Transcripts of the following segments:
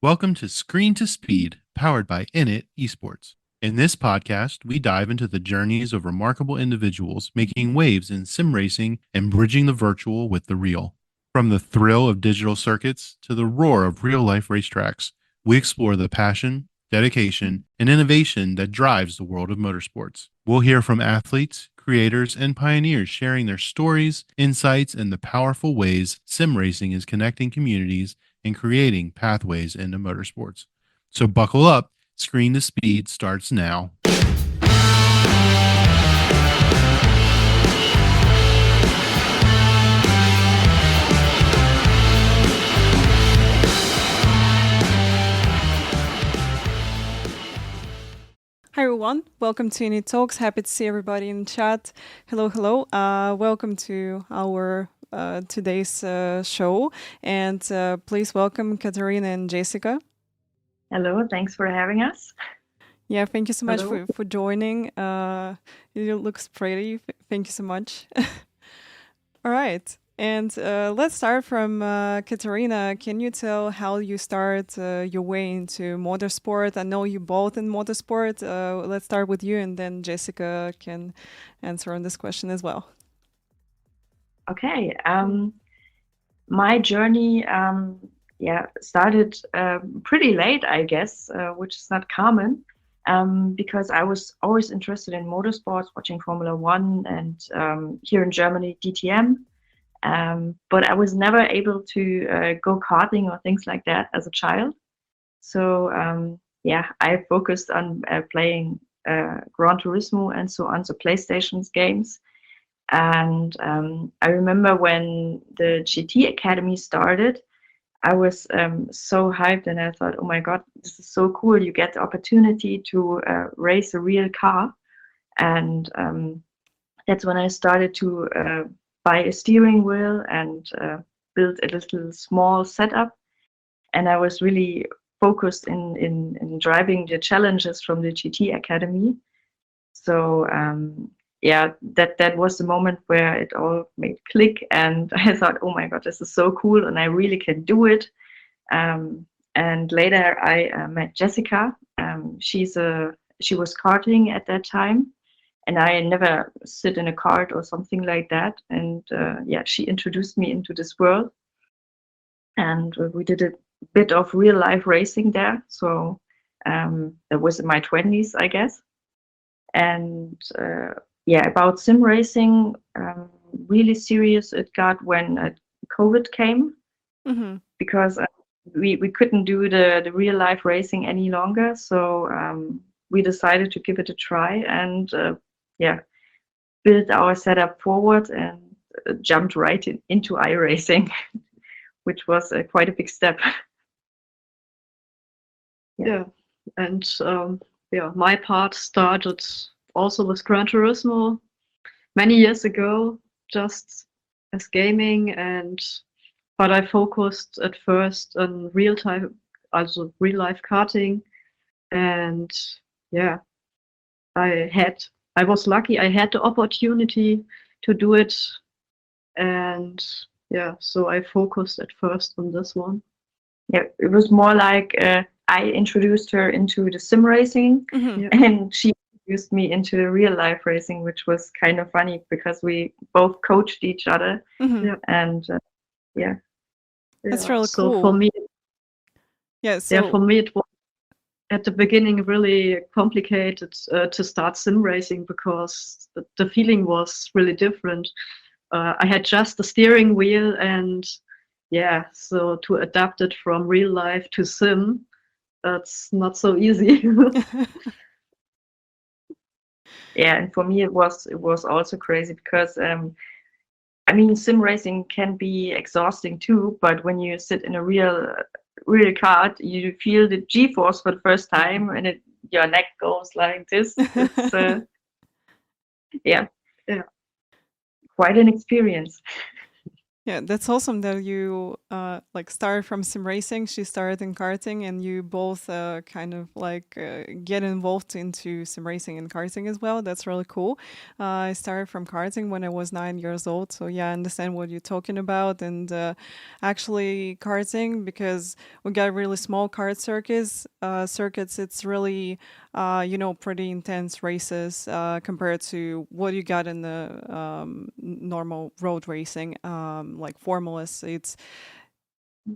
Welcome to Screen to Speed, powered by INIT eSports. In this podcast, we dive into the journeys of remarkable individuals making waves in sim racing and bridging the virtual with the real. From the thrill of digital circuits to the roar of real life racetracks, we explore the passion, dedication, and innovation that drives the world of motorsports. We'll hear from athletes, creators, and pioneers sharing their stories, insights, and the powerful ways sim racing is connecting communities and creating pathways into motorsports. So buckle up, Screen to Speed starts now. Hi everyone, welcome to INIT Talks. Happy to see everybody in chat. Hello. Welcome to our today's show, and please welcome Catherina and Jessica. Hello, thanks for having us. Yeah, thank you so much Hello. for joining. It looks pretty. Thank you so much. All right. And let's start from Catharina. Can you tell how you start your way into motorsport? I know you both in motorsport. Let's start with you, and then Jessica can answer on this question as well. Okay. My journey, started pretty late, I guess, which is not common, because I was always interested in motorsports, watching Formula One, and here in Germany, DTM. But I was never able to go karting or things like that as a child. So I focused on playing Gran Turismo and so on, so PlayStation's games. And I remember when the GT Academy started, I was so hyped, and I thought, oh my God, this is so cool. You get the opportunity to race a real car. And that's when I started to buy a steering wheel and build a little small setup. And I was really focused in driving the challenges from the GT Academy. So that was the moment where it all made click, and I thought, oh my God, this is so cool, and I really can do it. And later I met Jessica. She was karting at that time, and I never sit in a kart or something like that. And she introduced me into this world, and we did a bit of real life racing there. So that was in my 20s, I guess. And about sim racing, really serious it got when COVID came, because we couldn't do the real life racing any longer. So we decided to give it a try, and build our setup forward and jumped right into iRacing, which was quite a big step. And my part started also with Gran Turismo many years ago, just as gaming, but I focused at first on real life karting, and I was lucky. I had the opportunity to do it, and so I focused at first on this one. Yeah, it was more like I introduced her into the sim racing, and she introduced me into the real life racing, which was kind of funny because we both coached each other. And that's really so cool. For me, for me it was at the beginning really complicated to start sim racing, because the feeling was really different. I had just the steering wheel, and so to adapt it from real life to sim, that's not so easy. And for me it was also crazy, because sim racing can be exhausting too, but when you sit in a real kart, you feel the G-force for the first time, and your neck goes like this. It's quite an experience. Yeah, that's awesome that you like started from sim racing. She started in karting, and you both kind of like get involved into sim racing and karting as well. That's really cool. I started from karting when I was 9 years old, so yeah, I understand what you're talking about. And actually, karting, because we got really small kart circuits, it's really pretty intense races compared to what you got in the normal road racing, like formulas. It's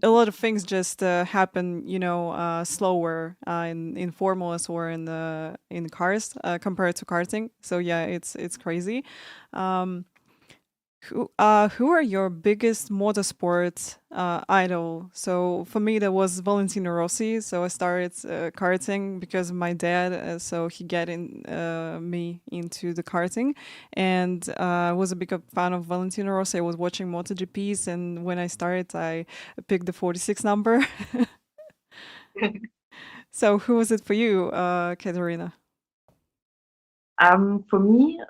a lot of things just happen, slower in formulas or in cars compared to karting. So yeah, it's crazy. Um, who are your biggest motorsports idol? So for me, that was Valentino Rossi. So I started karting because of my dad. So he got me into the karting, and I was a big fan of Valentino Rossi. I was watching MotoGPs, and when I started, I picked the 46 number. So who was it for you, Katharina? For me,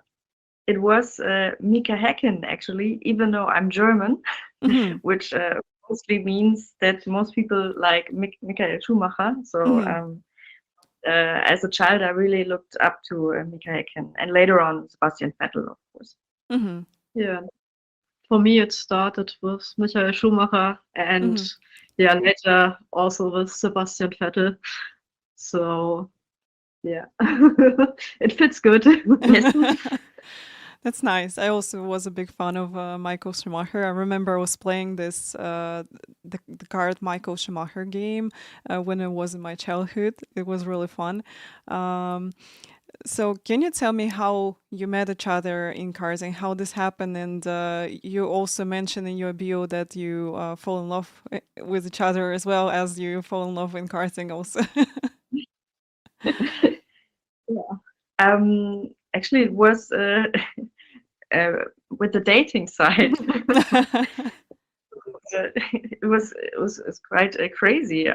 it was Mika Häkkinen, actually, even though I'm German, Hmm. which mostly means that most people like Michael Schumacher. So Hmm. as a child, I really looked up to Mika Häkkinen, and later on Sebastian Vettel, of course. Hmm. Yeah. For me, it started with Michael Schumacher and Hmm. yeah, later also with Sebastian Vettel. So yeah, it fits good. Yes. That's nice. I also was a big fan of Michael Schumacher. I remember I was playing the card Michael Schumacher game when it was in my childhood. It was really fun. Um, so, can you tell me how you met each other in karting? How this happened? And you also mentioned in your bio that you fall in love with each other as well as you fall in love in karting also. Yeah. Actually, it was uh, with the dating site. It was quite crazy.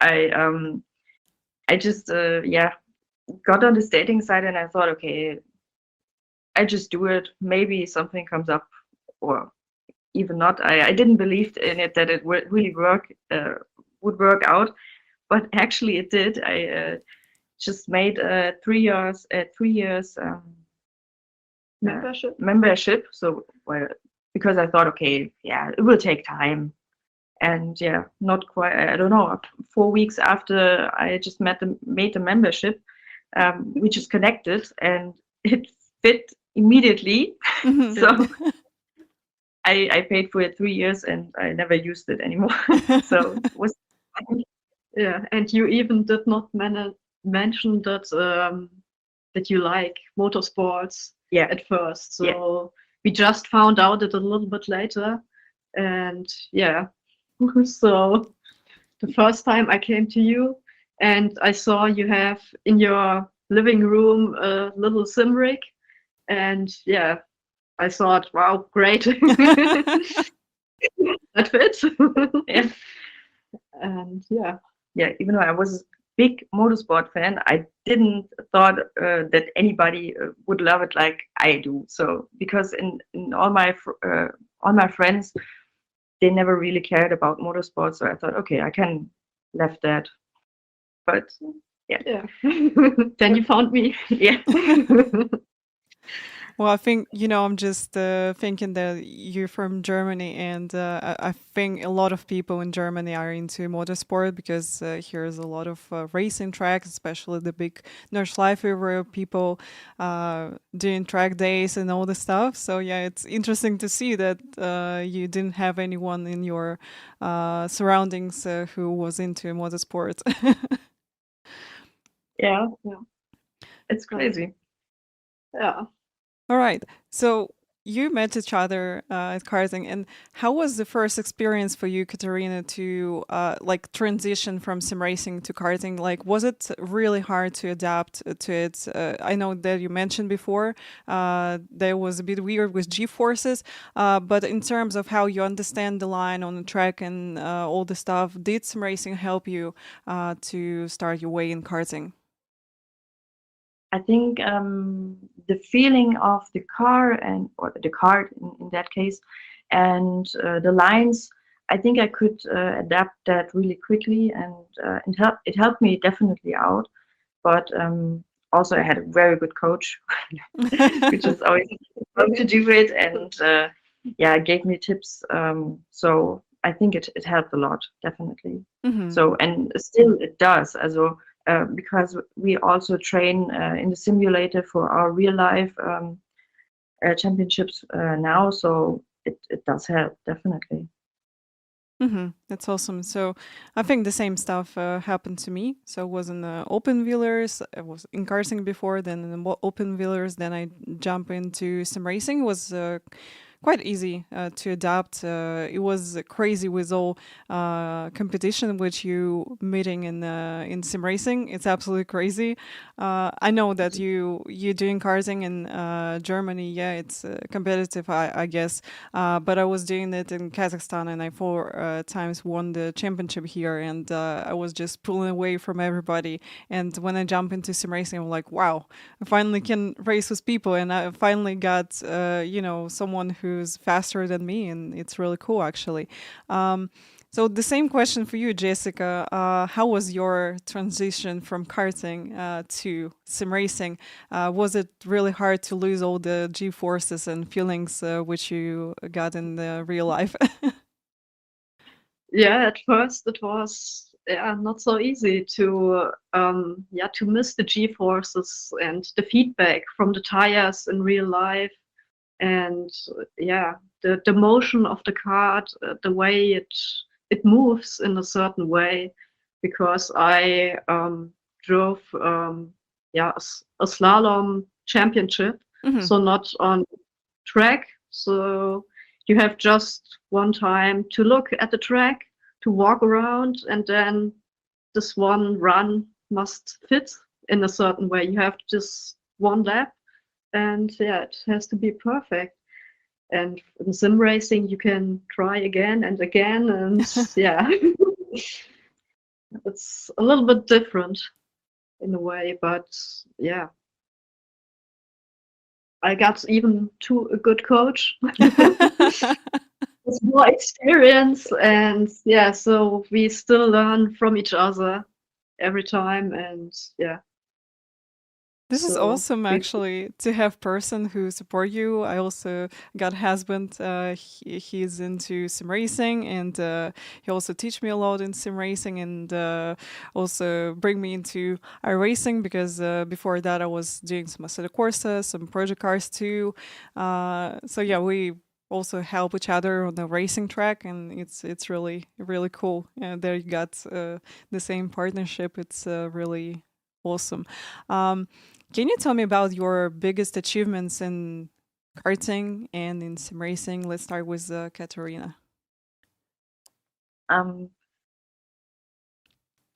I just got on this dating site, and I thought, okay, I just do it. Maybe something comes up, or even not. I didn't believe in it that it would really would work out, but actually it did. I just made 3 years membership. So well, because I thought, okay, yeah, it will take time. And yeah, not quite. I don't know. 4 weeks after I just made the membership, we just connected, and it fit immediately. Mhm, So good. I paid for it 3 years, and I never used it anymore. So it was Yeah, and you even did not mention that that you like motorsports yeah, at first. yeah, So we just found out it a little bit later, and yeah. So the first time I came to you, and I saw you have in your living room a little sim rig, and yeah, I thought, wow, great, that fits. yeah, And yeah. yeah. Even though I was a big motorsport fan, I didn't thought that anybody would love it like I do. So because in all my friends, they never really cared about motorsports. So I thought, okay, I can left that. But yeah, Yeah. Then you found me. yeah, Well, I think, I'm just thinking that you're from Germany, and I think a lot of people in Germany are into motorsport because here's a lot of racing tracks, especially the big Nordschleife where people doing track days and all the stuff. So, yeah, it's interesting to see that you didn't have anyone in your surroundings who was into motorsport. yeah. Yeah. It's crazy. Yeah. All right. So you met each other at karting, and how was the first experience for you, Katerina, to like transition from sim racing to karting? Like, was it really hard to adapt to it? I know that you mentioned before that was a bit weird with G forces, but in terms of how you understand the line on the track and all the stuff, did sim racing help you to start your way in karting? I think the feeling of the car or the cart in that case and the lines. I think I could adapt that really quickly, and it helped me definitely out. But also, I had a very good coach, which is always fun to do it, and gave me tips. So I think it helped a lot, definitely. Mhm. So, and still it does. Also, because we also train in the simulator for our real life championships now, so it does help, definitely. That's awesome. So I think the same stuff happened to me. So I was in the open wheelers. I was in karting before, then in the open wheelers. Then I jump into sim racing. It was quite easy to adapt. It was crazy with all competition which you meeting in sim racing. It's absolutely crazy. I know that you doing karting in Germany. Yeah, it's competitive, I guess. But I was doing it in Kazakhstan, and I 4 times won the championship here, and I was just pulling away from everybody. And when I jump into sim racing, I'm like, wow, I finally can race with people, and I finally got someone who's faster than me, and it's really cool actually. So the same question for you, Jessica. How was your transition from karting to sim racing? Was it really hard to lose all the G forces and feelings which you got in the real life? Yeah, at first it was not so easy to miss the G forces and the feedback from the tires in real life, and the motion of the kart, the way it moves in a certain way, because I drove a slalom championship, Mhm. so not on track. So you have just one time to look at the track, to walk around, and then this one run must fit in a certain way. You have just one lap, and it has to be perfect. And in sim racing, you can try again and again, and it's a little bit different in a way, but yeah, I got even to a good coach with more experience, and so we still learn from each other every time, and This is so awesome, we, actually, to have person who support you. I also got husband. He's into sim racing, and he also teach me a lot in sim racing, and also bring me into iRacing because before that I was doing some Assetto Corsa, some project cars too. So yeah, we also help each other on the racing track, and it's really cool. There you got the same partnership. It's really awesome. Um, can you tell me about your biggest achievements in karting and in sim racing? Let's start with Katarina. Um,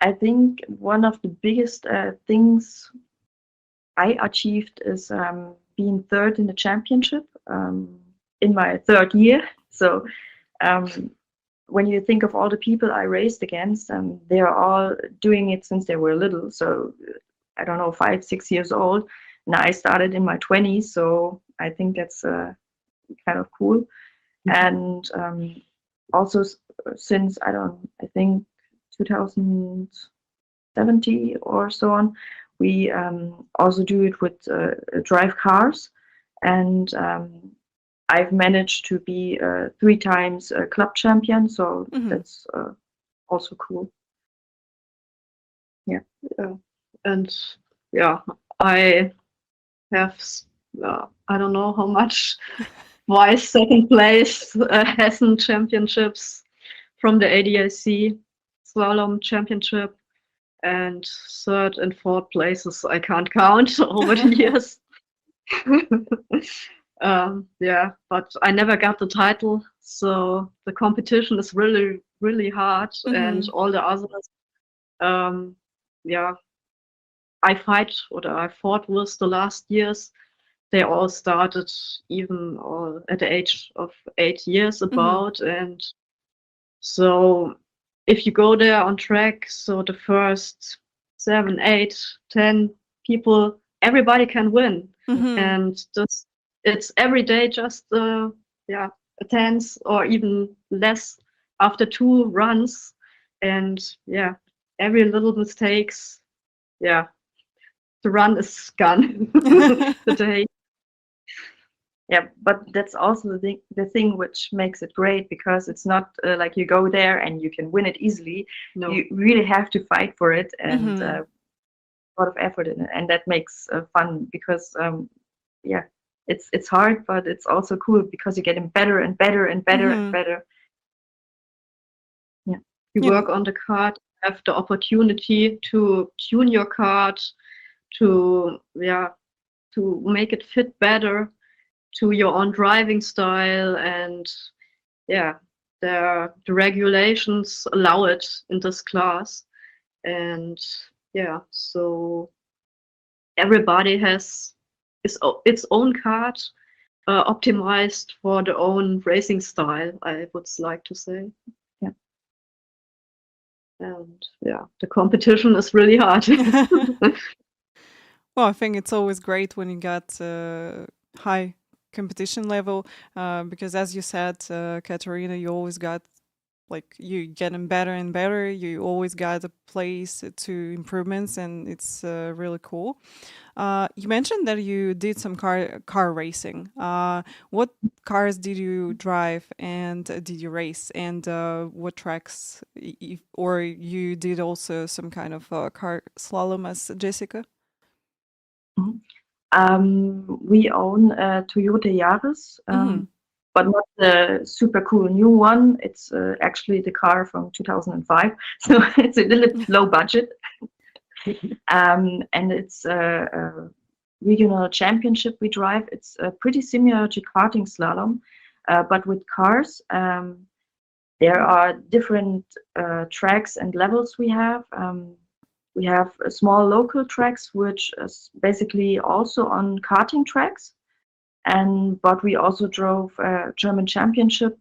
I think one of the biggest things I achieved is being third in the championship in my third year. So um, when you think of all the people I raced against, they are all doing it since they were little. So I don't know, 5, 6 years old. And I started in my 20s. So I think that's kind of cool. And also since I think 2070 or so on, we also do it with drive cars, and I've managed to be 3 times a club champion, so Hmm. that's also cool. Yeah. and I have I don't know how much vice second place Hessen championships from the ADAC slalom championship, and third and fourth places I can't count over the years. But I never got the title, so the competition is really hard, and Hmm. all the others, um, yeah, I fought with the last years. They all started even at the age of 8 years Hmm. about, and so if you go there on track, so the first 7, 8, 10 people, everybody can win, Hmm. and just it's every day just tenths or even less after 2 runs. And yeah, every little mistakes, yeah, the run is gone the day. Yeah, but that's also the thing which makes it great, because it's not like you go there and you can win it easily. No. You really have to fight for it, and Mhm. a lot of effort in it, and that makes fun, because yeah, it's hard, but it's also cool because you're getting better and better and better and Mhm. better. Yeah. You Yeah. work on the card, have the opportunity to tune your card, to to make it fit better to your own driving style, and yeah, the regulations allow it in this class. And yeah, so everybody has its own card, optimized for their own racing style, I would like to say. Yeah. And yeah, the competition is really hard. Well, I think it's always great when you got high competition level, because as you said, Katerina, you always got like you getting better and better. You always got a place to improvements, and it's really cool. You mentioned that you did some car racing. What cars did you drive, and did you race, and what tracks? Or you did also some kind of car slalom as Jessica? Mhm. We own a Toyota Yaris, Mm-hmm. but not the super cool new one. It's actually the car from 2005, so it's a little low budget. And it's a regional championship we drive. It's pretty similar to karting slalom, but with cars. There are different tracks and levels we have. We have small local tracks, which is basically also on karting tracks. But we also drove a German championship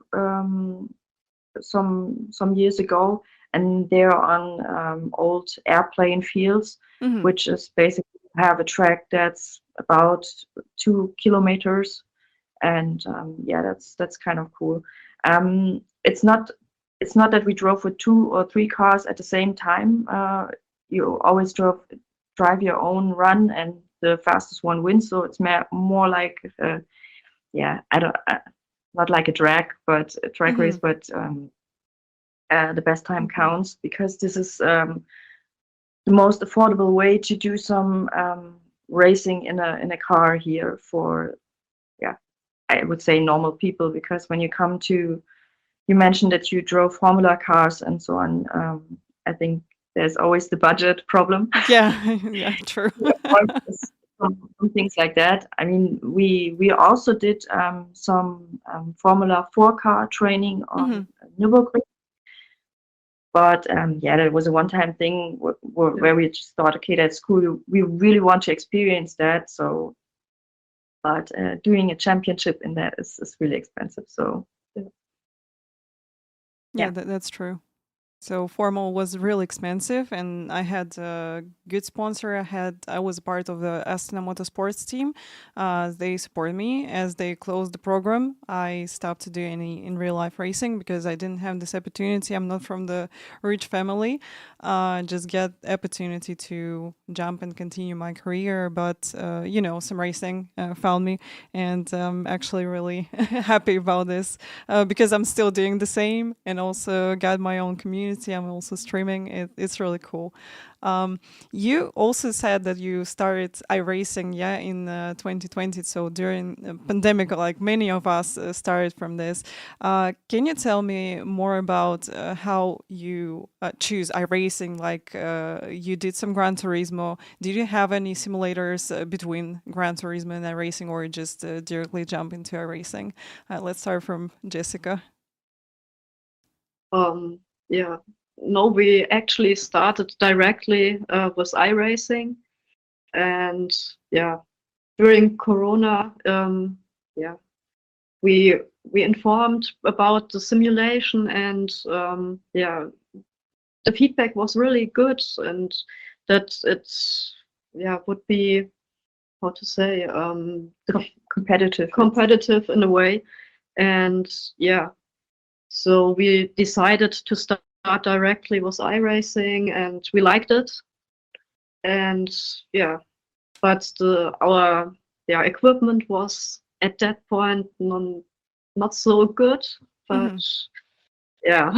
some years ago, and they're on old airplane fields, Mm-hmm. which is basically have a track that's about 2 kilometers, and yeah, that's kind of cool. It's not that we drove with 2 or 3 cars at the same time. You always drive your own run, and the fastest one wins. So it's more like yeah, I don't not like a drag, but a track Mm-hmm. race, but the best time counts, because this is the most affordable way to do some racing in a car here for, yeah, I would say normal people, because when you come to, you mentioned that you drove Formula cars and so on. I think there's always the budget problem. Yeah, yeah, true. Some things like that. I mean, we also did some Formula 4 car training Mm-hmm. on Nürburgring. But yeah, that was a one-time thing where we just thought, okay, that's cool. We really want to experience that. So, but doing a championship in that is really expensive. So, Yeah, yeah. that's true. So formal was really expensive, and I had a good sponsor. I was part of the Astana Motorsports team. They support me as they closed the program. I stopped to do any in real life racing because I didn't have this opportunity. I'm not from the rich family. Just get opportunity to jump and continue my career, but some racing found me, and I'm actually really happy about this because I'm still doing the same, and also got my own community. I'm also streaming. It's really cool. You also said that you started iRacing, yeah, in 2020. So during the pandemic, like many of us started from this. Can you tell me more about how you choose iRacing? Like you did some Gran Turismo. Did you have any simulators between Gran Turismo and iRacing, or just directly jump into iRacing? Let's start from Jessica. Yeah, no, we actually started directly with iRacing, and yeah, during Corona, yeah, we informed about the simulation, and yeah, the feedback was really good, and that it's would be, how to say, Competitive. competitive in a way. And yeah, so we decided to start directly with iRacing, and we liked it. And yeah, but our equipment was at that point not so good. But yeah,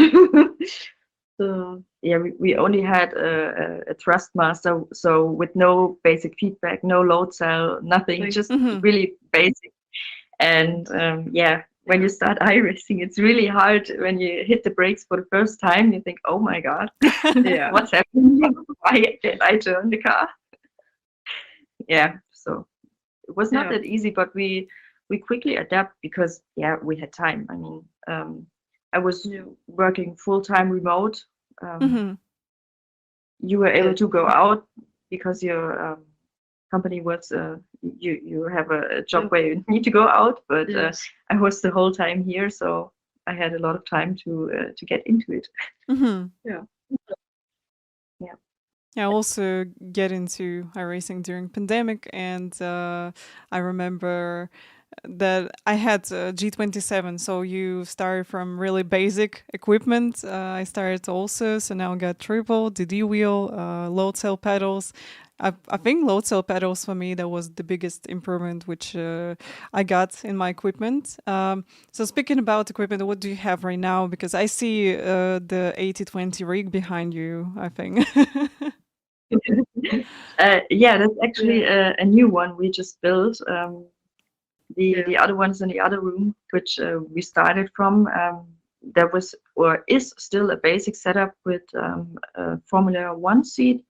we only had a Thrustmaster, so with no basic feedback, no load cell, nothing, just really basic. And when you start iRacing, it's really hard when you hit the brakes for the first time. You think, oh my God, yeah, what's happening? Why can't I turn the car? Yeah, so it was not that easy, but we quickly adapt because we had time. I mean, I was working full-time remote. You were able to go out because your company was you have a job where you need to go out, but I was the whole time here, so I had a lot of time to get into it. I also get into iRacing during pandemic, and I remember that I had G27, so you start from really basic equipment. I started also, so now I got triple, DD wheel, load cell pedals. I think load cell pedals for me, that was the biggest improvement which I got in my equipment. So speaking about equipment, what do you have right now? Because I see the 8020 rig behind you, I think. That's actually a new one we just built. The other ones in the other room, which we started from, there was or is still a basic setup with a Formula One seat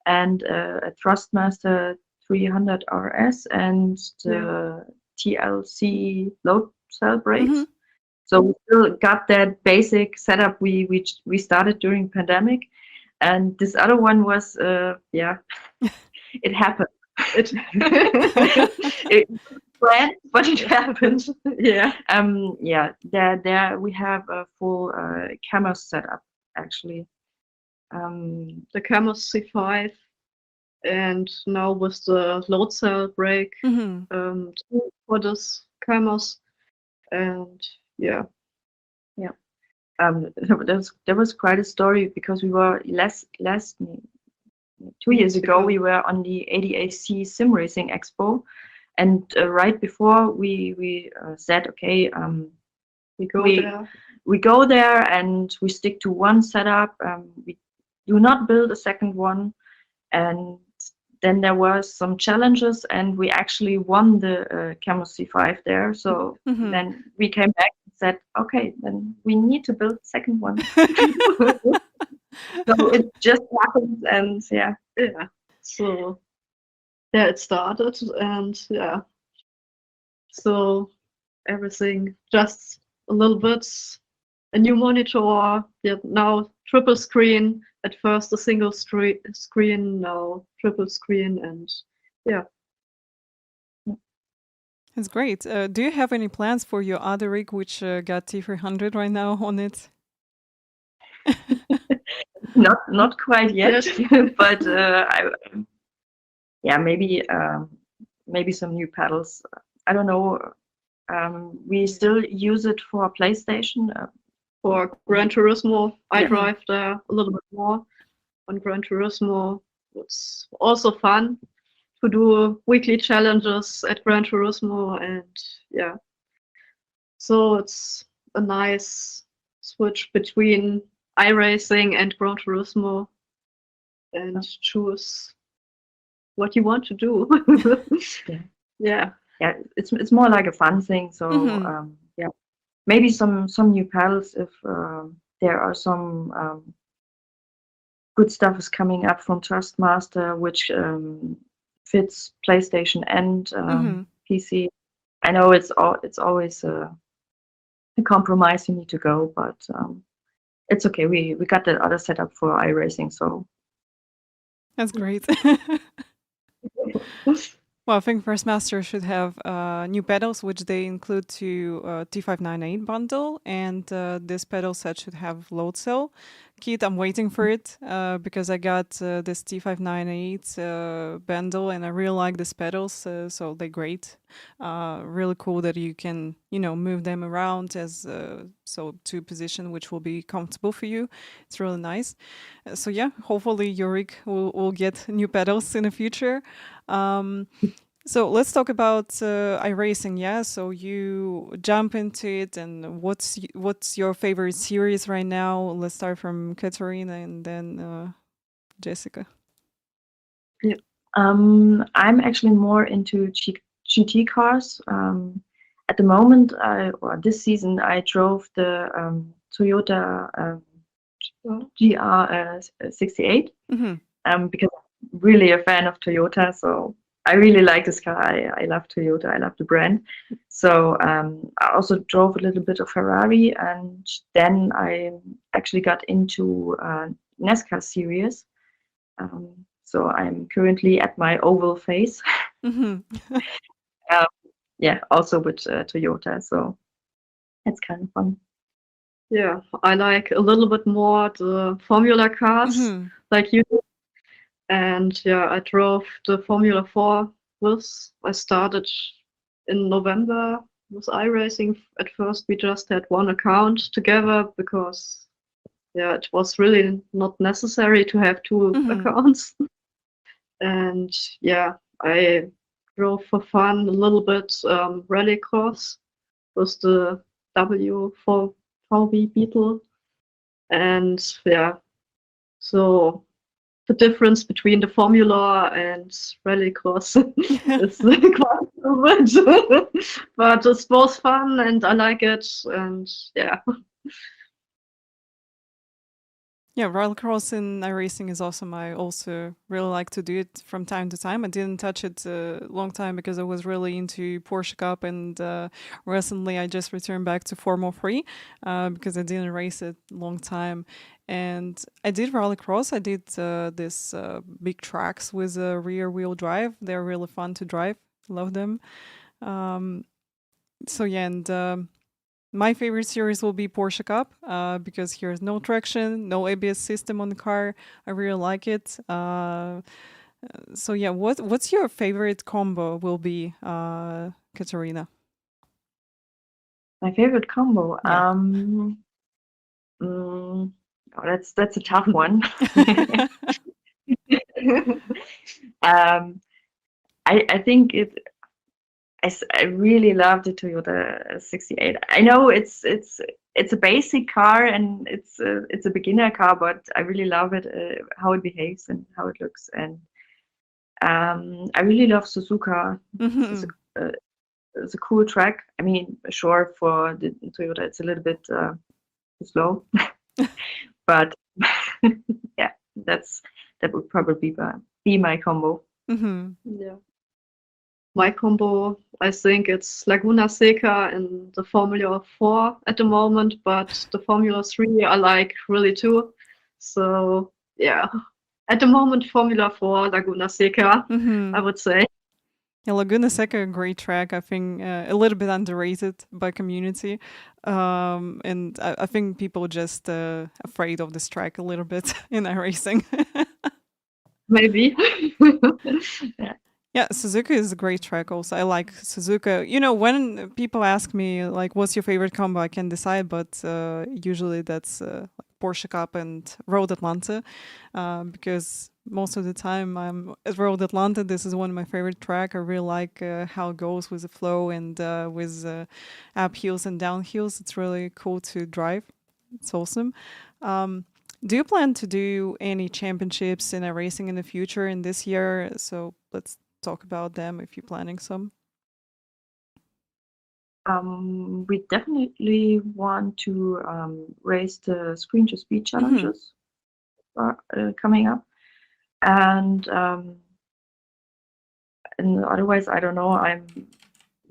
and a Thrustmaster 300 RS and the TLC load cell brakes. So we still got that basic setup we started during pandemic. And this other one was, it happened. It planned, but it happened. There we have a full camera setup actually. The Camus C5, and now with the load cell brake for this Camus, and there was quite a story because we were last 2 years ago we were on the ADAC Sim Racing Expo, and right before we said, okay, we go there and we stick to one setup. We do not build a second one, and then there were some challenges, and we actually won the Camus C5 there. So then we came back and said, okay, then we need to build a second one. So it just happened, and so it started, and so everything just a little bit, a new monitor, now triple screen, at first a single screen, now triple screen, and That's great. Do you have any plans for your other rig, which got T300 right now on it? Not quite yet, but maybe some new pedals. I don't know. We still use it for PlayStation. For Gran Turismo, I drive there a little bit more on Gran Turismo. It's also fun to do weekly challenges at Gran Turismo, and so it's a nice switch between iRacing and Gran Turismo, and choose what you want to do. It's more like a fun thing. So maybe some new pedals if there are some good stuff is coming up from Trustmaster, which fits PlayStation and PC. I know it's always a compromise you need to go, but it's okay. We got the other setup for iRacing, so that's great. Well, I think Thrustmaster should have new pedals, which they include to T598 bundle, and this pedal set should have load cell kit. I'm waiting for it because I got this T598 bundle, and I really like these pedals, so they're great. Really cool that you can, move them around as so to a position which will be comfortable for you. It's really nice. So yeah, hopefully your rig will get new pedals in the future. So let's talk about iRacing. Yeah, so you jump into it, and what's your favorite series right now? Let's start from Catharina and then Jessica. Yeah. I'm actually more into GT cars. At the moment, or this season, I drove the Toyota GR68 because I'm really a fan of Toyota. So I really like this car. I love Toyota. I love the brand. So I also drove a little bit of Ferrari, and then I actually got into NASCAR series. So I'm currently at my oval phase. Yeah, also with Toyota. So it's kind of fun. Yeah, I like a little bit more the Formula cars, like you. And yeah, I drove the Formula 4 I started in November with iRacing. At first, we just had one account together because, yeah, it was really not necessary to have two accounts. And yeah, I drove for fun a little bit rallycross with the W4V Beetle. And yeah, so the difference between the Formula and rallycross is quite a bit. But it's both fun and I like it. And yeah. Yeah, rallycross and iRacing is awesome. I also really like to do it from time to time. I didn't touch it a long time because I was really into Porsche Cup, and recently I just returned back to Formula 3 because I didn't race it a long time. And I did rallycross. I did this big tracks with a rear wheel drive. They're really fun to drive. Love them. So yeah, and my favorite series will be Porsche Cup because here's no traction, no ABS system on the car. I really like it. So yeah, what's your favorite combo will be, Katarina? My favorite combo. Yeah. Oh, that's a tough one. I think I really love the Toyota 68. I know it's a basic car and it's a beginner car, but I really love it, how it behaves and how it looks. And I really love Suzuka. It's a cool track. I mean, sure, for the Toyota it's a little bit slow, but yeah, that would probably be my combo. Yeah. My combo, I think it's Laguna Seca in the Formula 4 at the moment, but the Formula 3 I like really too. So yeah, at the moment Formula 4, Laguna Seca, I would say. Yeah, Laguna Seca, a great track. I think a little bit underrated by community, and I think people just afraid of this track a little bit in iRacing. Maybe. Yeah. Yeah, Suzuka is a great track also. I like Suzuka. You know, when people ask me, like, what's your favorite combo, I can decide, but usually that's like Porsche Cup and Road Atlanta, because most of the time I'm at Road Atlanta. This is one of my favorite track. I really like how it goes with the flow and with up hills and down hills. It's really cool to drive. It's awesome. Do you plan to do any championships in iRacing in the future in this year? So let's talk about them if you're planning some. We definitely want to raise the screen to speed challenges coming up, and otherwise I don't know.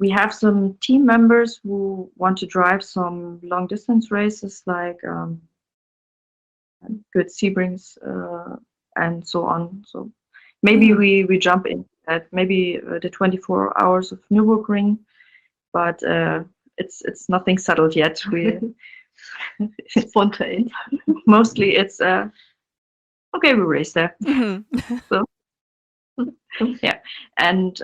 We have some team members who want to drive some long distance races like good Sebrings and so on. So maybe we jump in at maybe the 24 hours of Nürburgring, but it's nothing settled yet. Spontaneous. Mostly it's okay, we race there. Mhm. So yeah, and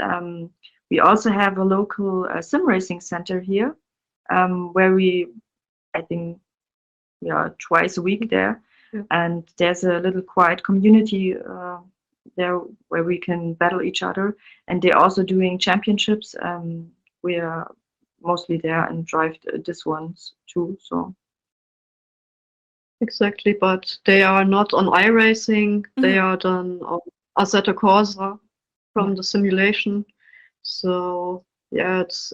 we also have a local sim racing center here, where I think we are twice a week there, Yeah. and there's a little quiet community there where we can battle each other, and they're also doing championships. We are mostly there and drive this ones too. So Exactly, but they are not on iRacing. They Mhm. are done on Assetto Corsa from Yeah. the simulation. So yeah, it's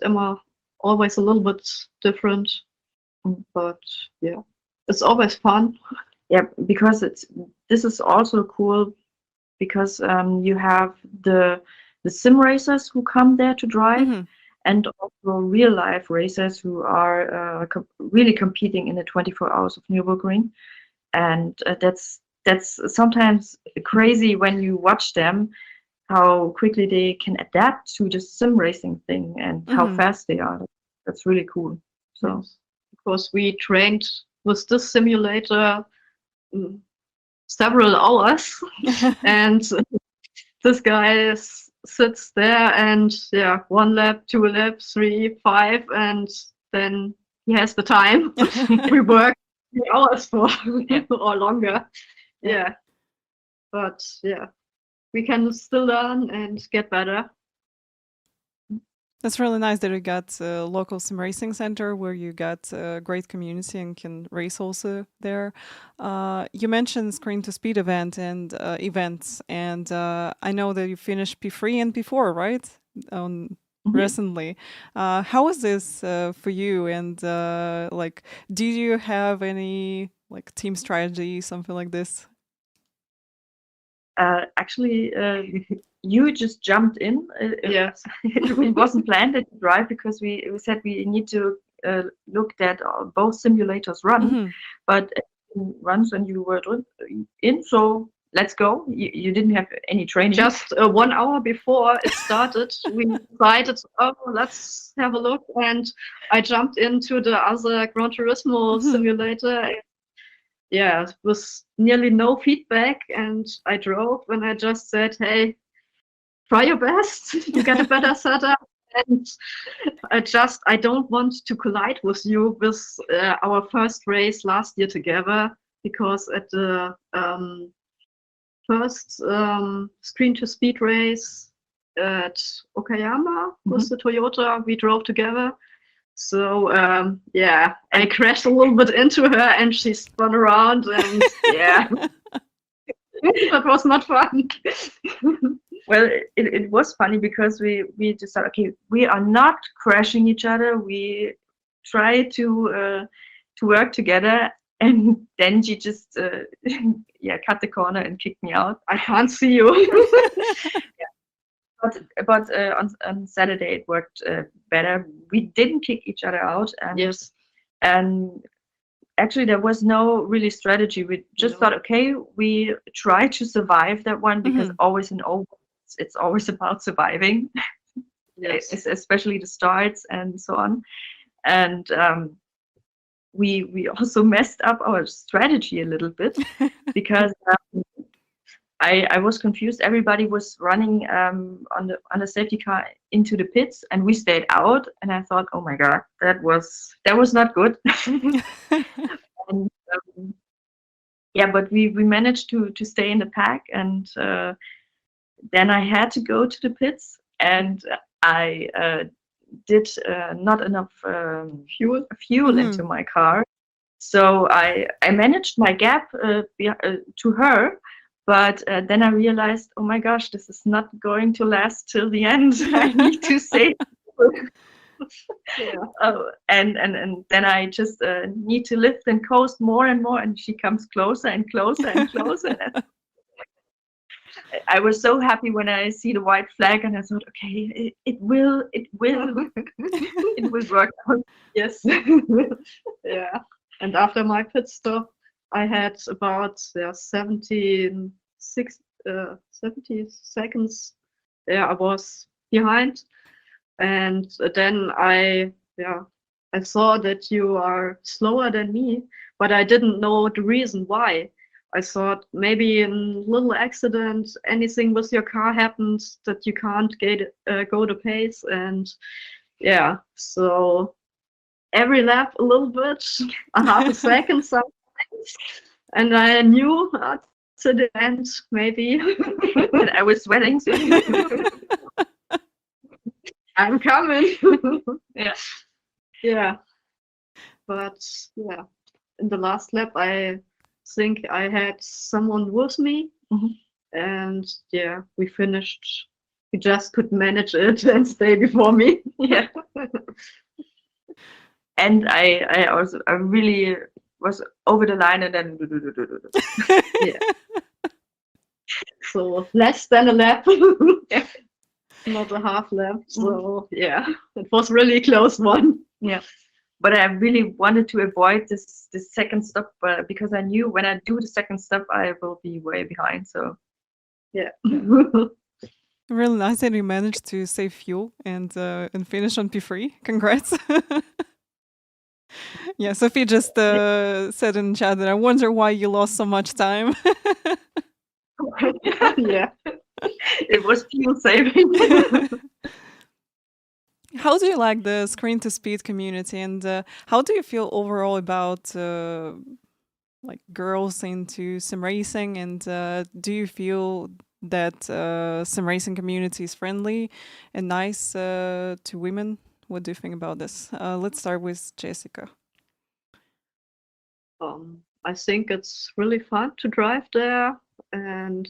always a little bit different, but yeah, it's always fun. yeah, because this is also cool because you have the sim racers who come there to drive, Mhm. and also real life racers who are really competing in the 24 hours of Nürburgring, and that's sometimes crazy when you watch them, how quickly they can adapt to the sim racing thing and how Mhm. fast they are. That's really cool. So Yes. Because we trained with this simulator mm, several hours, and this guy sits there and yeah, 1 lap, 2 lap, 3, 5, and then he has the time. We work 3 hours for or longer. Yeah. Yeah, but yeah, we can still learn and get better. That's really nice that you got a local sim racing center where you got a great community and can race also there. You mentioned screen to speed event and events, and I know that you finished P3 and P4, right? Recently. How was this for you? And like, did you have any like team strategy, something like this? actually, you just jumped in. Yes. It wasn't planned that you drive because we said we need to look that both simulators run, Mhm. but it runs when you were in. So let's go. You didn't have any training. Just 1 hour before it started, we decided, oh, let's have a look. And I jumped into the other Gran Turismo Mhm. simulator. Yeah, with nearly no feedback. And I drove and I just said, hey, try your best. You get a better setup. And I don't want to collide with you with our first race last year together, because at the first screen to speed race at Okayama with the Toyota, we drove together. So yeah, I crashed a little bit into her and she spun around, and yeah, that was not fun. Well, it was funny because we decided, okay, we are not crashing each other. We try to work together, and then she just yeah, cut the corner and kicked me out. I can't see you. But on Saturday it worked better. We didn't kick each other out, and Yes. and actually there was no really strategy. We just thought, okay, we try to survive that one, because Mhm. always in over it's always about surviving. Yes. Especially the starts and so on. And we also messed up our strategy a little bit because I was confused. Everybody was running on the safety car into the pits, and we stayed out. And I thought, oh my god, that was not good. And yeah, but we managed to stay in the pack, and then I had to go to the pits, and I did not enough fuel into Mhm. my car. So I managed my gap to her, but then I realized, oh my gosh, this is not going to last till the end. I need to save. Yeah. Oh, and then I just need to lift and coast more and more, and she comes closer and closer and closer. And I was so happy when I see the white flag, and I thought, okay, it will it will work out. Yes. Yeah. And after my pit stop, I had about 70 seconds. Yeah, I was behind, and then I I saw that you are slower than me, but I didn't know the reason why. I thought maybe a little accident, anything with your car happened that you can't go the pace, and yeah, so every lap a little bit, a half a second sometimes, and I knew to the end maybe And I was sweating. So I'm coming. yeah. Yeah, but yeah, in the last lap, I think I had someone with me, and yeah, we finished. We just could manage it and stay before me. Yeah. And I really was over the line and then Yeah, so less than a lap, yeah. not a half lap. So yeah, it was really close one. Yeah. But I really wanted to avoid this second stop because I knew when I do the second stop I will be way behind. So Yeah. Really nice that you managed to save fuel and finish on P3. Congrats. Yeah, Sophie just said in chat that I wonder why you lost so much time. Yeah. it was fuel saving. How do you like the screen to speed community, and how do you feel overall about like girls into sim racing? And do you feel that sim racing community is friendly and nice to women? What do you think about this? Let's start with Jessica. I think it's really fun to drive there, and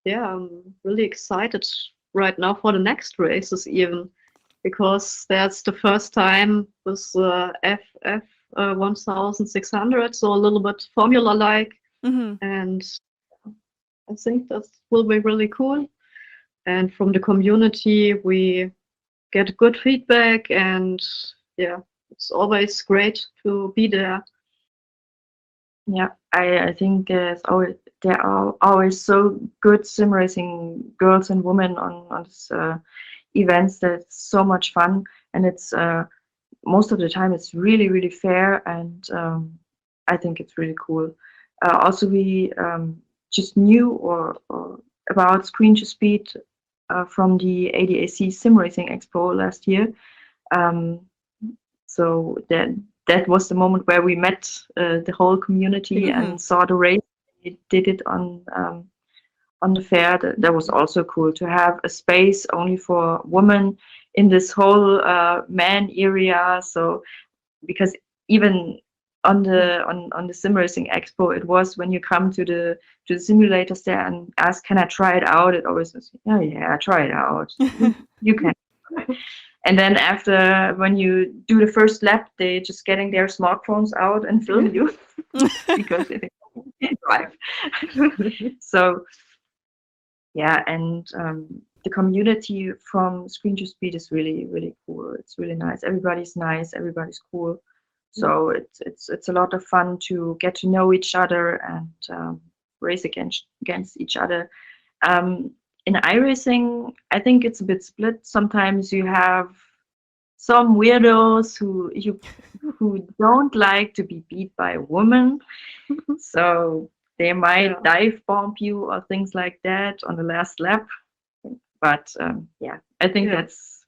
yeah, I'm really excited right now for the next races even, because that's the first time with FF 1600, so a little bit formula like, and I think that will be really cool. And from the community, we get good feedback, and yeah, it's always great to be there. Yeah, I think there are always so good sim racing girls and women on this events. That's so much fun, and it's most of the time it's really fair, and I think it's really cool. Also, we just knew or about Screen to Speed from the ADAC Sim Racing Expo last year. So that was the moment where we met the whole community and saw the race. We did it on the fair. That was also cool to have a space only for women in this whole man area. So because even on the sim racing expo, it was when you come to the simulators there and ask, can I try it out? It always was, oh yeah, try it out. You can. And then after, when you do the first lap, they just getting their smartphones out and film you because they can't drive. So yeah, and the community from Screen to Speed is really cool. It's really nice. Everybody's nice. Everybody's cool. So it's a lot of fun to get to know each other and race against each other. In iRacing, I think it's a bit split. Sometimes you have some weirdos who don't like to be beat by a woman, so they might dive bomb you or things like that on the last lap. But yeah, I think that's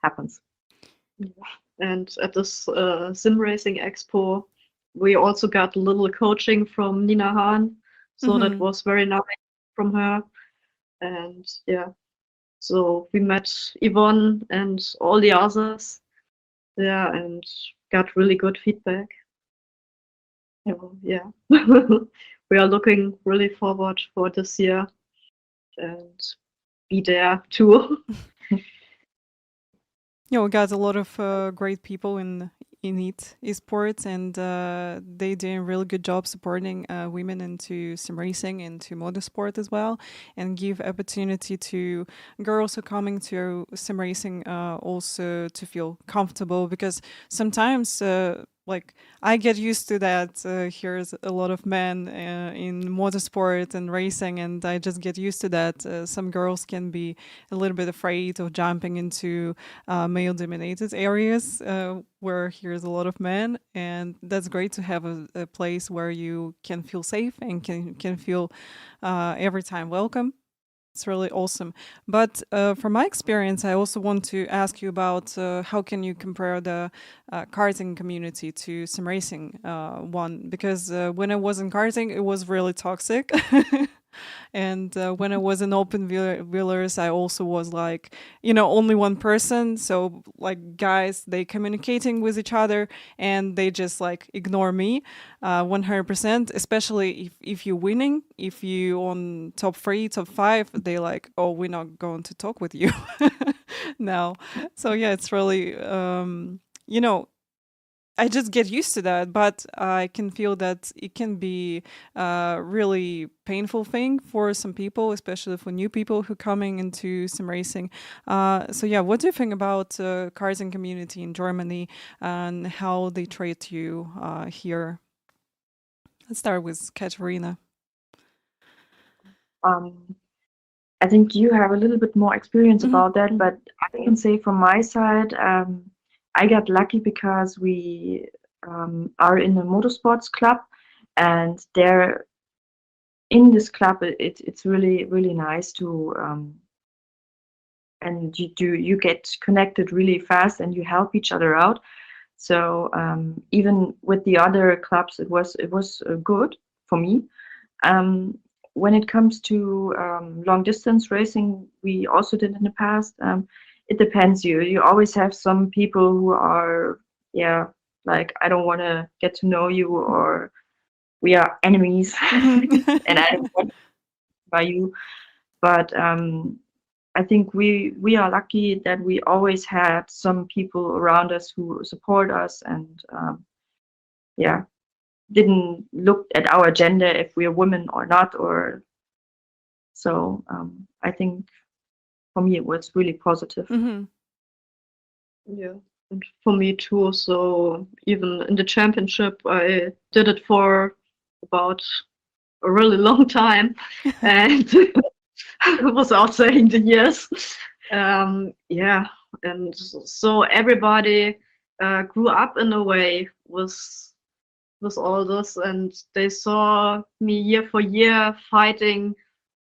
happens. And at this sim racing expo, we also got a little coaching from Nina Hahn, so that was very nice from her. And yeah, so we met Yvonne and all the others, yeah, and got really good feedback. Yeah, we are looking really forward for this year and be there too. Yeah, we got a lot of great people in INIT eSports, and they doing a really good job supporting women into sim racing, into motorsport as well, and give opportunity to girls who coming to sim racing also to feel comfortable, because sometimes like I get used to that. Here's a lot of men in motorsport and racing, and I just get used to that. Some girls can be a little bit afraid of jumping into male-dominated areas where here's a lot of men, and that's great to have a place where you can feel safe and can feel every time welcome. It's really awesome. But from my experience, I also want to ask you about how can you compare the karting community to sim racing one? Because when I was in karting, it was really toxic. And when I was in open wheelers, I also was like, only one person. So like guys, they communicating with each other and they just like ignore me 100%, especially if you're winning, if you on top 3, top 5, they like, oh, we're not going to talk with you now. So yeah, it's really, you know, I just get used to that, but I can feel that it can be a really painful thing for some people, especially for new people who coming into sim racing. So yeah, what do you think about karting community in Germany and how they treat you here? Let's start with Katerina. I think you have a little bit more experience about that, but I can say from my side, I got lucky because we are in a motorsports club, and there in this club, it's really really nice to and you get connected really fast and you help each other out. So even with the other clubs, it was good for me. When it comes to long distance racing, we also did in the past. It depends. You always have some people who are, yeah, like I don't want to get to know you, or we are enemies, and I don't want to by you. But I think we are lucky that we always had some people around us who support us, and yeah, didn't look at our gender if we're women or not, or so. I think for me it was really positive. Yeah, and for me too. So even in the championship, I did it for about a really long time, and without saying the years. Yeah, and so everybody grew up in a way with all this, and they saw me year for year fighting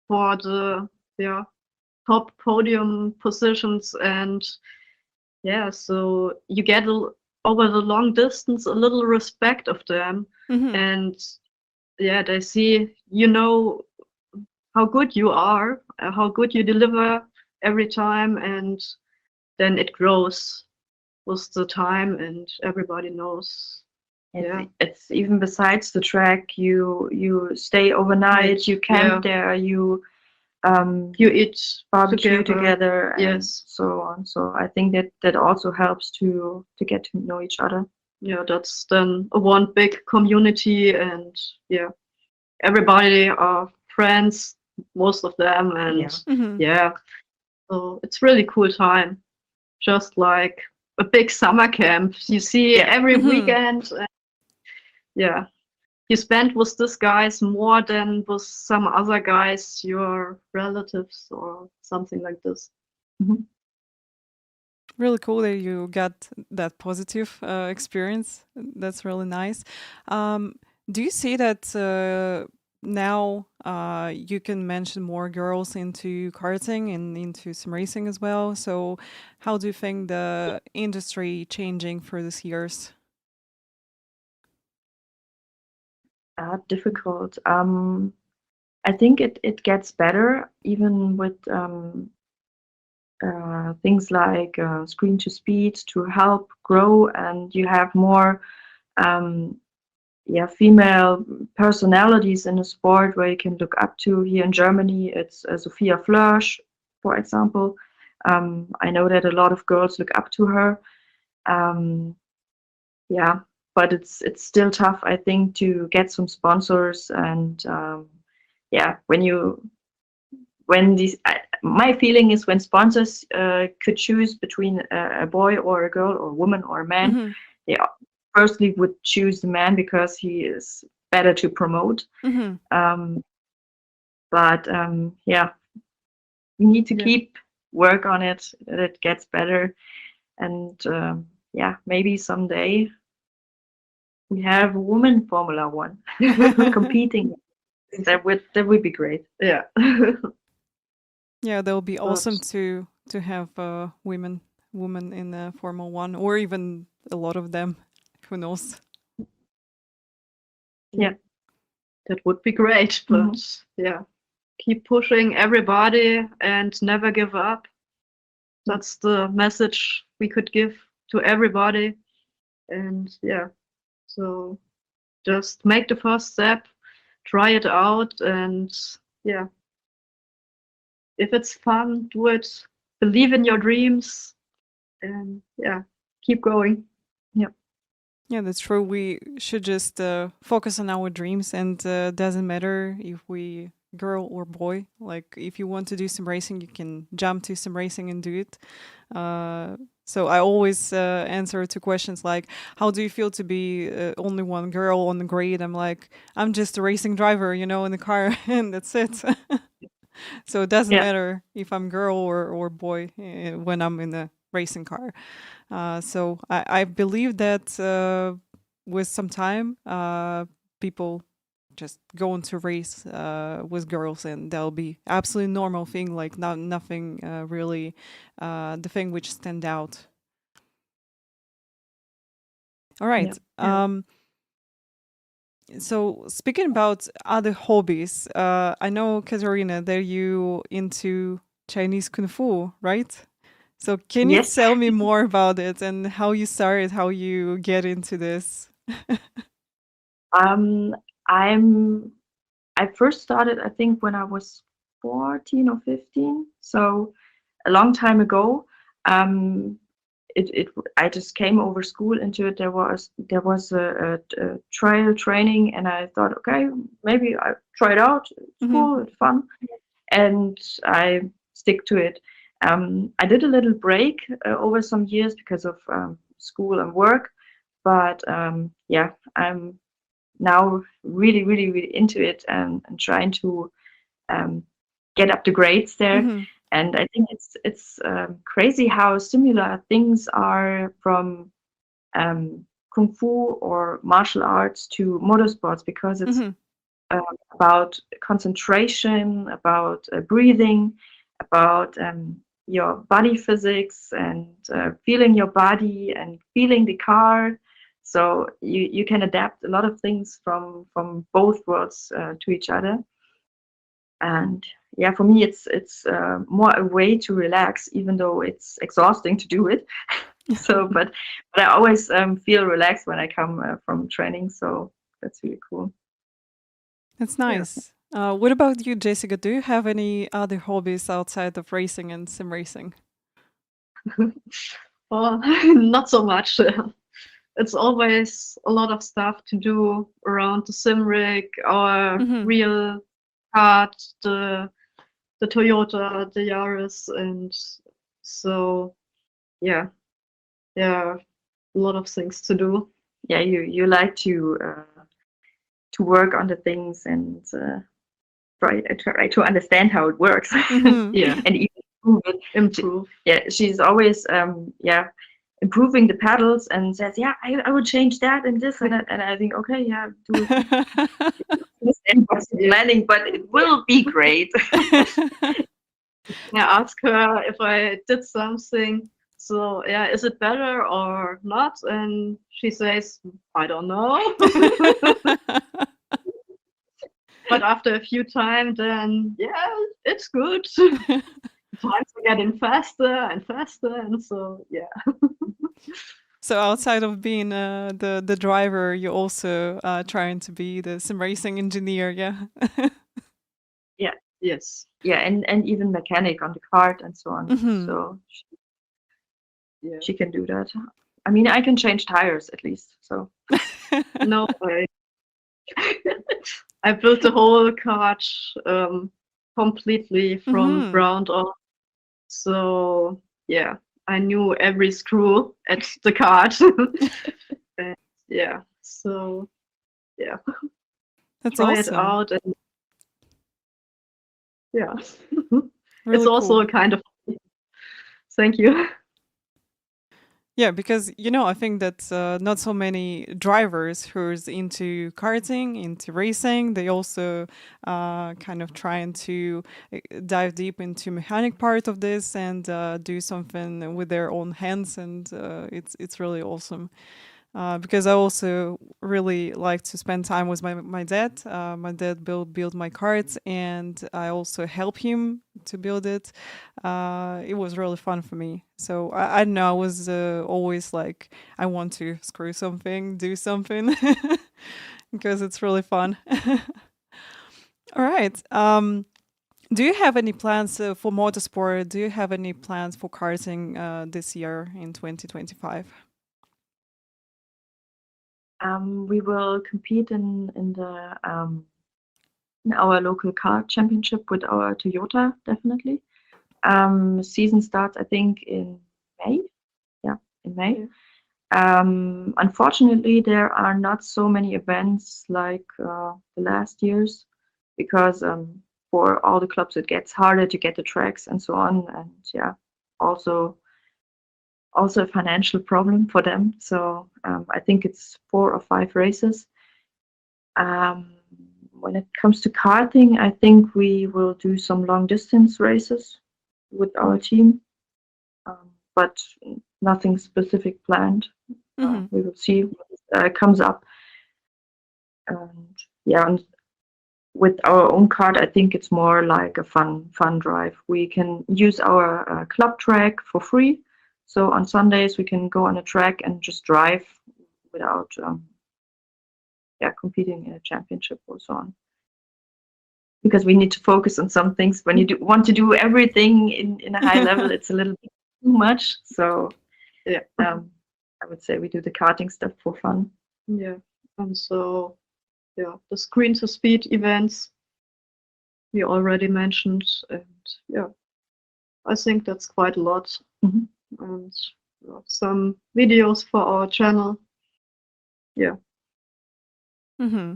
for the top podium positions, and yeah, so you get over the long distance a little respect of them, and yeah, they see how good you are, how good you deliver every time, and then it grows with the time, and everybody knows. Yeah, It's even besides the track. You stay overnight. You camp there. You eat barbecue together, and yes, so on. So I think that also helps to get to know each other. Yeah, that's then a one big community, and yeah, everybody are friends, most of them, and yeah, so it's really cool time, just like a big summer camp. You see every weekend, and yeah, you spend with these guys more than with some other guys, your relatives or something like this. Really cool that you got that positive experience. That's really nice. Do you see that now you can mention more girls into karting and into sim racing as well? So, how do you think the industry changing for these years? Difficult. I think it gets better, even with things like screen to speed to help grow, and you have more female personalities in the sport where you can look up to. Here in Germany, it's Sophia Flörsch, for example. I know that a lot of girls look up to her. Yeah, but it's still tough, I think, to get some sponsors, and yeah, when these my feeling is when sponsors could choose between a boy or a girl or a woman or a man, they firstly would choose the man because he is better to promote. Mm-hmm. But yeah, we need to Yeah. keep work on it, that it gets better. And yeah, maybe someday we have a woman Formula One competing. That would be great. Yeah. Yeah, that would be awesome But to have women in Formula One, or even a lot of them. Who knows? that would be great. But yeah, keep pushing everybody and never give up. That's the message we could give to everybody. And yeah, so just make the first step, try it out, and yeah, if it's fun, do it. Believe in your dreams, and yeah, keep going. Yeah, that's true. We should just focus on our dreams, and doesn't matter if we girl or boy. Like, if you want to do some racing, you can jump to some racing and do it. So I always answer to questions like, "How do you feel to be only one girl on the grid?" I'm like, "I'm just a racing driver, in the car, and that's it." So it doesn't Yeah. matter if I'm girl or boy when I'm in a racing car. So I believe that with some time, people just go into race with girls, and that'll be absolutely normal thing. Like nothing really the thing which stand out. All right. Yeah. So speaking about other hobbies, I know Katharina that you into Chinese kung fu, right? So can you Yes. tell me more about it and how you started, how you get into this? I first started, I think, when I was 14 or 15, so a long time ago. I just came over school into it. There was a trial training, and I thought, okay, maybe I try it out. It's cool, it's fun, and I stick to it. I did a little break over some years because of school and work, but yeah, I'm now really, really, really into it, and trying to get up the grades there. Mm-hmm. And I think it's crazy how similar things are from kung fu or martial arts to motorsports, because it's Mm-hmm. about concentration, about breathing, about your body physics, and feeling your body and feeling the car. So you can adapt a lot of things from both worlds to each other. And yeah, for me, it's more a way to relax, even though it's exhausting to do it. So, but I always feel relaxed when I come from training. So that's really cool. That's nice. What about you, Jessica? Do you have any other hobbies outside of racing and sim racing? Well, not so much. It's always a lot of stuff to do around the sim rig, our Mm-hmm. real kart, the Toyota, the Yaris, and so yeah, a lot of things to do. Yeah, you like to work on the things, and try to understand how it works. Mm-hmm. Yeah, And even improve it. improve. Yeah, she's always improving the pedals, and says, yeah, I would change that and this and that. And I think, okay, yeah, do understand what's planning, but it will be great. I ask her if I did something. So yeah, is it better or not? And she says, I don't know. But after a few times, then yeah, it's good. Times are getting faster and faster, and so yeah. So outside of being the driver, you're also trying to be the sim racing engineer, yeah? Yes. Yeah, and even mechanic on the cart and so on. Mm-hmm. So Yeah. she can do that. I mean, I can change tires at least. So No way. I built the whole cart completely from Mm-hmm. ground up. So yeah, I knew every screw at the cart. And yeah, so yeah, That's try it awesome. out, and yeah, it's Really also cool. a kind of thank you. Yeah, because I think that not so many drivers who's into karting, into racing, they also kind of trying to dive deep into mechanic part of this and do something with their own hands, and it's really awesome. Because I also really like to spend time with my dad. My dad build my carts, and I also help him to build it. It was really fun for me. So I don't know. I was always like, I want to screw something, do something, because it's really fun. All right. Do you have any plans for motorsport? Do you have any plans for karting this year in 2025? We will compete in our local car championship with our Toyota, definitely. Season starts, I think, in May. Yeah, in May. Yeah. Unfortunately, there are not so many events like the last years because for all the clubs it gets harder to get the tracks and so on. And yeah, also a financial problem for them. So I think it's 4 or 5 races. When it comes to karting, I think we will do some long distance races with our team, but nothing specific planned. Mm-hmm. We will see what comes up. And yeah, and with our own kart, I think it's more like a fun drive. We can use our club track for free. So on Sundays we can go on a track and just drive without competing in a championship or so on. Because we need to focus on some things. When you want to do everything in a high level, it's a little bit too much. So Yeah. I would say we do the karting stuff for fun. Yeah, and so yeah, the screen to speed events we already mentioned, and yeah, I think that's quite a lot. Mhm. And some videos for our channel. Yeah. Mm-hmm.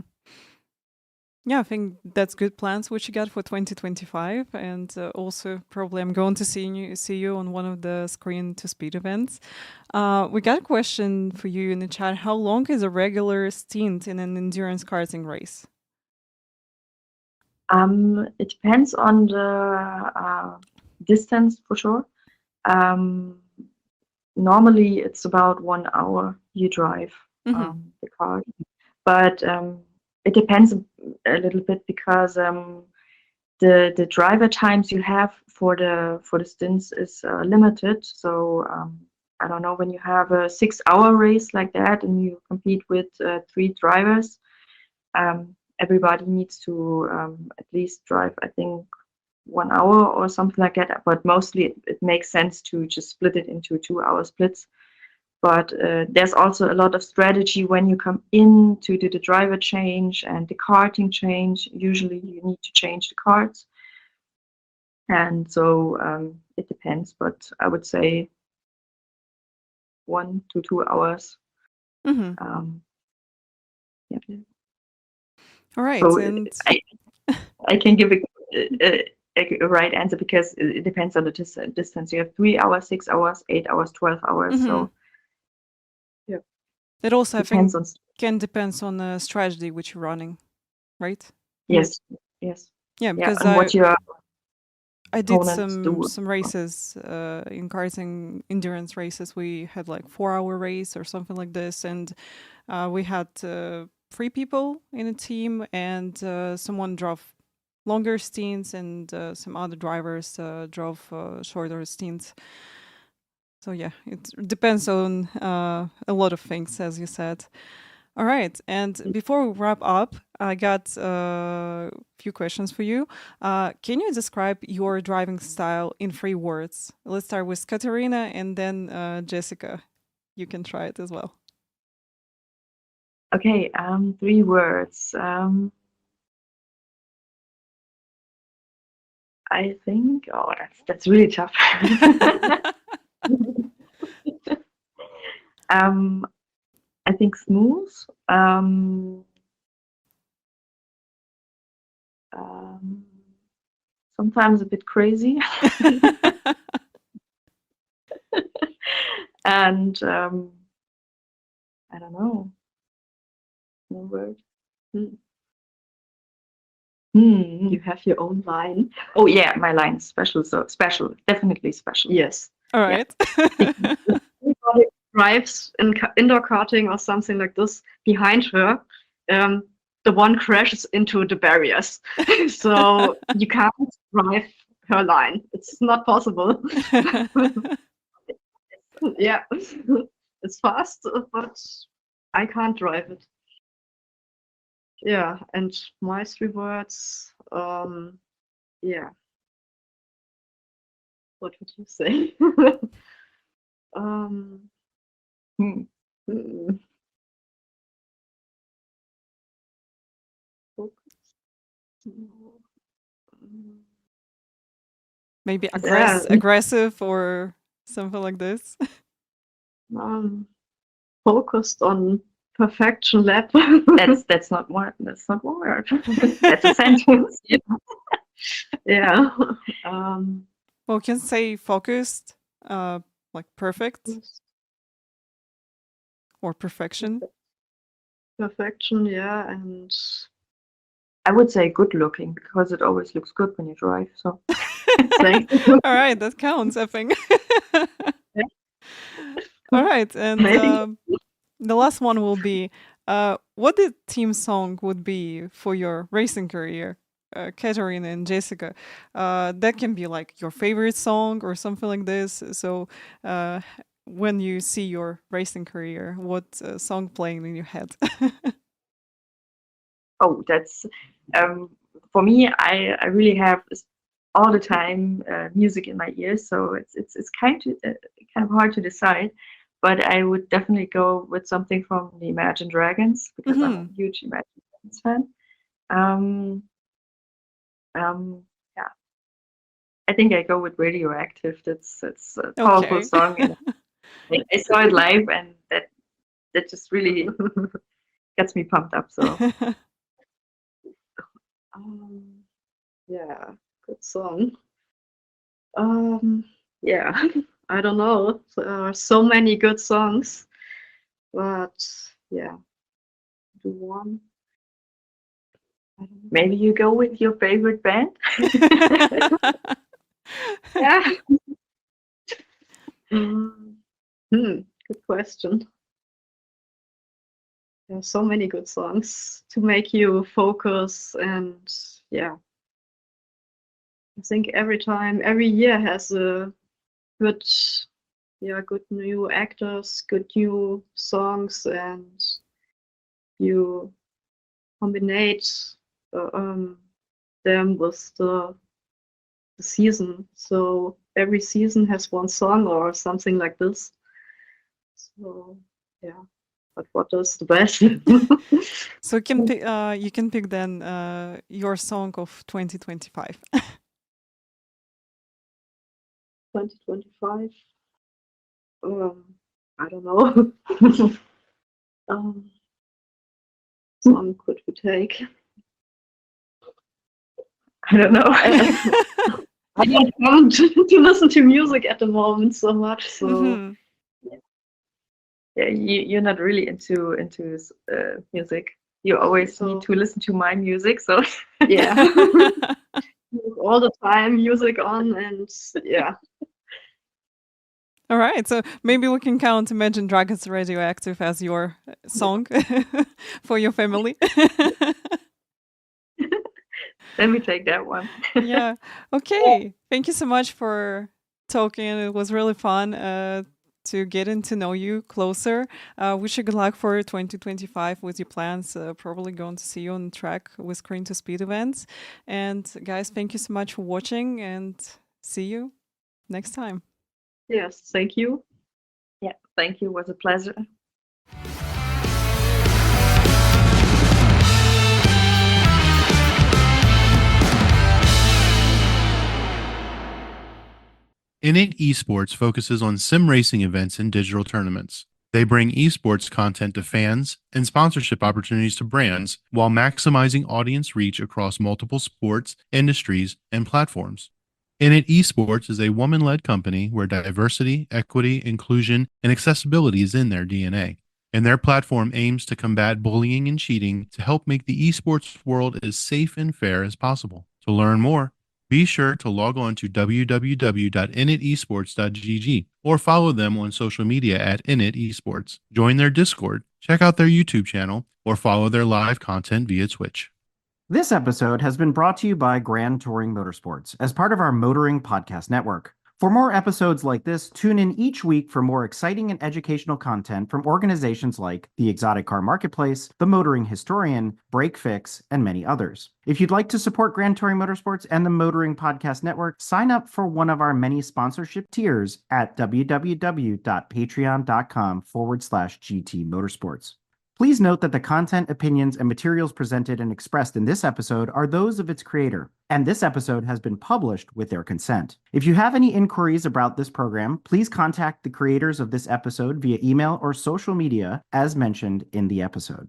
Yeah, I think that's good plans which you got for 2025, and also probably I'm going to see you on one of the screen to speed events. We got a question for you in the chat. How long is a regular stint in an endurance karting race? It depends on the distance for sure. Normally it's about 1 hour you drive Mm-hmm. the car, but it depends a little bit because the driver times you have for the stints is limited. So I don't know, when you have a 6 hour race like that and you compete with 3 drivers, everybody needs to at least drive, I think, 1 hour or something like that. But mostly it makes sense to just split it into 2 hour splits. But there's also a lot of strategy when you come in to do the driver change and the karting change. Usually you need to change the carts. And so it depends, but I would say 1 to 2 hours. Mm-hmm. Yeah. All right, So and I can give a right answer because it depends on the distance. You have 3 hours, 6 hours, 8 hours, 12 hours. mm-hmm. So Yeah. It also I depends think on depends on the strategy which you're running, right? yes, Yeah, yeah, because and what your I did opponents do. some races in karting endurance races. We had like 4 hour race or something like this, and we had 3 people in a team, and someone drove longer stints, and some other drivers drove shorter stints. So yeah, it depends on a lot of things, as you said. All right, and before we wrap up, I got a few questions for you. Can you describe your driving style in 3 words? Let's start with Katerina and then Jessica. You can try it as well. Okay, 3 words. I think. Oh, that's really tough. um, I think smooth. Sometimes a bit crazy. And I don't know. No word. You have your own line. Oh yeah, my line is special. So special, definitely special. Yes. All right. Everybody drives in indoor karting or something like this behind her. The one crashes into the barriers. So you can't drive her line. It's not possible. Yeah, it's fast, but I can't drive it. Yeah, and my 3 words, yeah. What would you say? Hmm. hmm, focus. No. Maybe Yeah. aggressive or something like this. Focused on perfection lab. That's not one. That's not one word. That's a sentence. Yeah. Well, you can say focused, like perfect or perfection. Perfection, yeah, and I would say good looking because it always looks good when you drive. So thanks. All right, that counts, I think. All right, and Maybe. the last one will be what the theme song would be for your racing career, Catherina and Jessica. That can be like your favorite song or something like this. So when you see your racing career, what song playing in your head? oh, that's for me. I really have all the time music in my ears, so it's kind of hard to decide. But I would definitely go with something from the Imagine Dragons because I'm a huge Imagine Dragons fan. Yeah, I think I go with Radioactive. That's a powerful Okay. song, and I saw it live, and that just really gets me pumped up. So Yeah, good song. Yeah, I don't know. There are so many good songs, but yeah, do one. I don't know. maybe you go with your favorite band. Yeah. Good question. There are so many good songs to make you focus, and yeah, I think every year has a good, good new actors, good new songs, and you combinate them with the season. So every season has one song or something like this. So yeah, but what is the best? So you can pick then your song of 2025. 2025. I don't know. Song could we take? I don't know. I don't want to listen to music at the moment so much. So yeah, you're not really into music. You always need to listen to my music. So yeah, all the time music on, and yeah. All right, so maybe we can count Imagine Dragons Radioactive as your song for your family. let me take that one. Yeah. Okay. Thank you so much for talking. It was really fun to getting to know you closer. Wish you good luck for 2025 with your plans. Probably going to see you on track with Screen to Speed events. And guys, thank you so much for watching and see you next time. Yes, thank you. Yeah, thank you. It was a pleasure. INIT eSports focuses on sim racing events and digital tournaments. They bring esports content to fans and sponsorship opportunities to brands while maximizing audience reach across multiple sports, industries, and platforms. INIT Esports is a woman led company where diversity, equity, inclusion, and accessibility is in their DNA. And their platform aims to combat bullying and cheating to help make the esports world as safe and fair as possible. To learn more, be sure to log on to www.initesports.gg or follow them on social media at Init Esports. Join their Discord, check out their YouTube channel, or follow their live content via Twitch. This episode has been brought to you by Grand Touring Motorsports as part of our Motoring Podcast Network. For more episodes like this, tune in each week for more exciting and educational content from organizations like the Exotic Car Marketplace, the Motoring Historian, Break Fix, and many others. If you'd like to support Grand Touring Motorsports and the Motoring Podcast Network, sign up for one of our many sponsorship tiers at www.patreon.com/GT Motorsports. Please note that the content, opinions, and materials presented and expressed in this episode are those of its creator, and this episode has been published with their consent. If you have any inquiries about this program, please contact the creators of this episode via email or social media as mentioned in the episode.